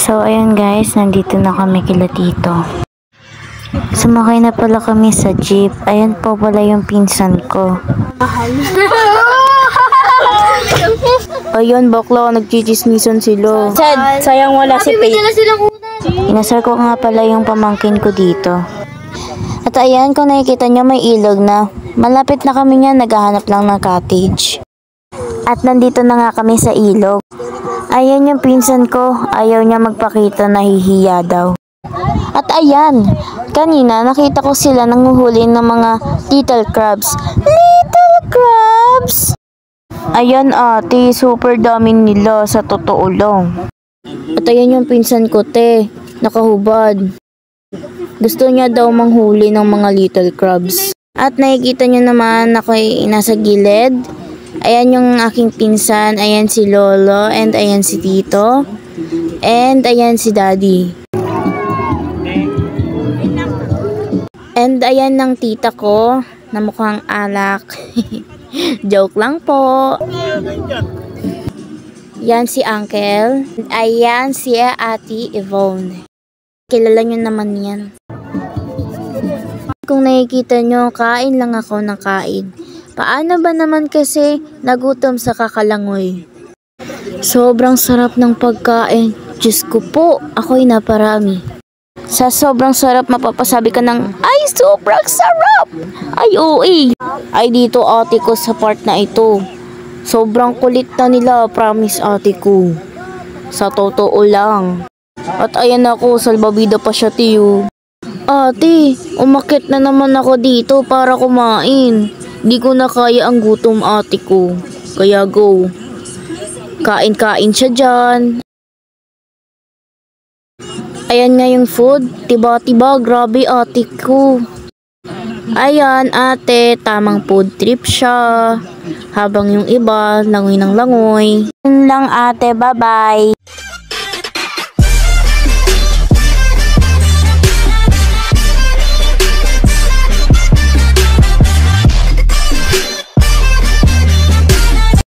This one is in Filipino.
So, ayun guys, nandito na kami kila tito. Sumakay na pala kami sa jeep. Ayan po pala yung pinsan ko. Ayun, bakla, nagchichismisan sila. Sad, sayang wala si Faith. Inasal ko nga pala yung pamangkin ko dito. At ayan, kung nakikita nyo, may ilog na. Malapit na kami niyan, naghahanap lang ng cottage. At nandito na nga kami sa ilog. Ayan yung pinsan ko, ayaw niya magpakita, nahihiya daw. At ayan, kanina nakita ko sila nanguhuli ng mga little crabs. Little crabs! Ayan ate, super dami nila sa totoo lang. At ayan yung pinsan ko te, nakahubad. Gusto niya daw manghuli ng mga little crabs. At nakikita niyo naman ako'y nasa gilid. Ayan yung aking pinsan, ayan si Lolo, and ayan si Tito, and ayan si Daddy. And ayan ng tita ko, na mukhang alak. Joke lang po. Yan si Uncle. Ayan si Ate Yvonne. Kilala nyo naman yan. Kung nakikita nyo, kain lang ako ng kain. Paano ba naman kasi nagutom sa kakalangoy? Sobrang sarap ng pagkain. Diyos ko po, ako'y naparami. Sa sobrang sarap, mapapasabi ka ng, ay, sobrang sarap! Ay, uy! Ay, dito ate ko sa part na ito. Sobrang kulit na nila, promise ate ko. Sa totoo lang. At ayan ako, salbabida pa siya tiyo. Ate, umakit na naman ako dito para kumain. Di ko na kaya ang gutom ate ko. Kaya go. Kain-kain siya dyan. Ayan nga yung food. Tiba-tiba, grabe ate ko. Ayan ate, tamang food trip siya. Habang yung iba, langoy ng langoy. Yun lang ate, bye-bye.